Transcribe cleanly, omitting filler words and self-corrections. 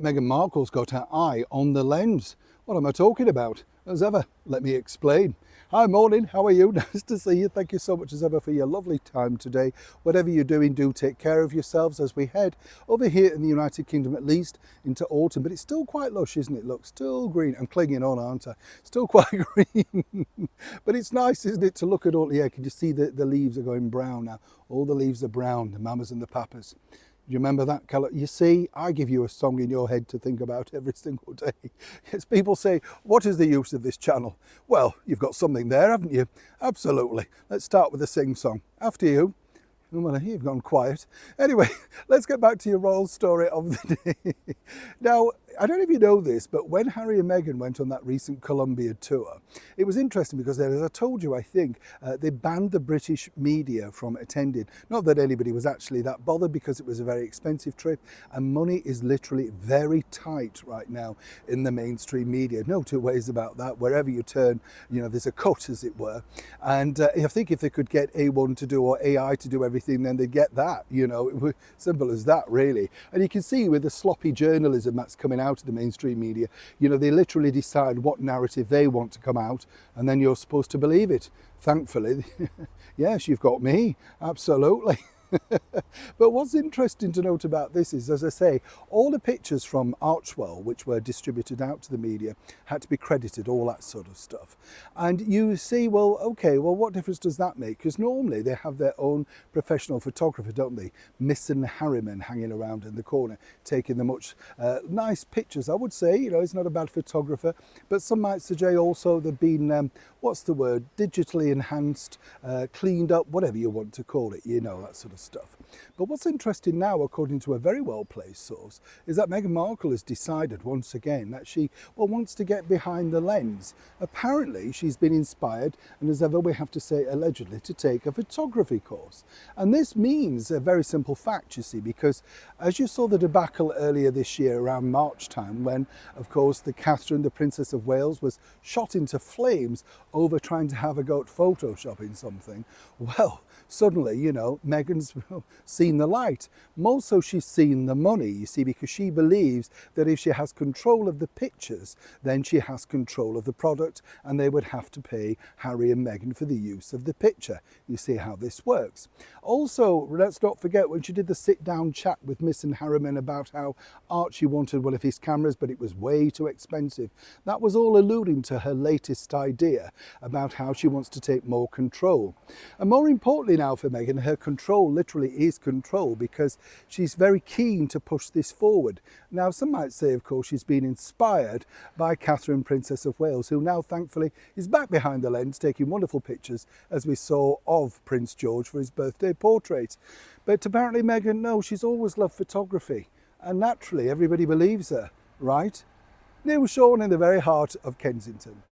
Meghan Markle's got her eye on the lens. What am I talking about? As ever, let me explain. Hi, morning, how are you? Nice to see you. Thank you so much as ever for your lovely time today. Whatever you're doing, do take care of yourselves as we head over here in the United Kingdom, at least into autumn. But it's still quite lush, isn't it? Look, still green. I'm clinging on, aren't I? Still quite green. But it's nice, isn't it, to look at all, yeah, can you see the leaves are going brown now? All the leaves are brown, the mamas and the papas. Do you remember that colour? You see, I give you a song in your head to think about every single day. Yes, people say, what is the use of this channel? Well, you've got something there, haven't you? Absolutely. Let's start with a sing song. After you. Well, you've gone quiet. Anyway, let's get back to your royal story of the day. Now, I don't know if you know this, but when Harry and Meghan went on that recent Colombia tour, it was interesting because, as I told you, I think, they banned the British media from attending. Not that anybody was actually that bothered, because it was a very expensive trip and money is literally very tight right now in the mainstream media. No two ways about that. Wherever you turn, you know, there's a cut, as it were. And I think if they could get A1 to do, or AI to do everything, then they'd get that, you know. It was simple as that, really. And you can see with the sloppy journalism that's coming out of the mainstream media, you know, they literally decide what narrative they want to come out, and then you're supposed to believe it. Thankfully, yes, you've got me, absolutely. But what's interesting to note about this is, as I say, all the pictures from Archwell, which were distributed out to the media, had to be credited, all that sort of stuff. And you see, well, okay, well, what difference does that make? Because normally they have their own professional photographer, don't they? Meghan Harriman hanging around in the corner, taking the much nice pictures. I would say, you know, he's not a bad photographer, but some might suggest also they've been, what's the word, digitally enhanced, cleaned up, whatever you want to call it, you know, that sort of stuff. But what's interesting now, according to a very well-placed source, is that Meghan Markle has decided once again that she wants to get behind the lens. Apparently, she's been inspired, and as ever we have to say allegedly, to take a photography course. And this means a very simple fact, you see, because as you saw the debacle earlier this year around March time, when, of course, the Catherine, the Princess of Wales, was shot into flames over trying to have a go at photoshopping something, well, suddenly, you know, Meghan's seen the light. More so, she's seen the money, you see, because she believes that if she has control of the pictures, then she has control of the product, and they would have to pay Harry and Meghan for the use of the picture. You see how this works. Also, let's not forget when she did the sit-down chat with Meghan Harriman about how Archie wanted one of his cameras, but it was way too expensive. That was all alluding to her latest idea about how she wants to take more control. And more importantly now for Meghan, her control literally is control, because she's very keen to push this forward. Now, some might say, of course, she's been inspired by Catherine, Princess of Wales, who now thankfully is back behind the lens taking wonderful pictures, as we saw of Prince George for his birthday portrait. But apparently Meghan, no, she's always loved photography, and naturally everybody believes her, right? Neil Sean in the very heart of Kensington.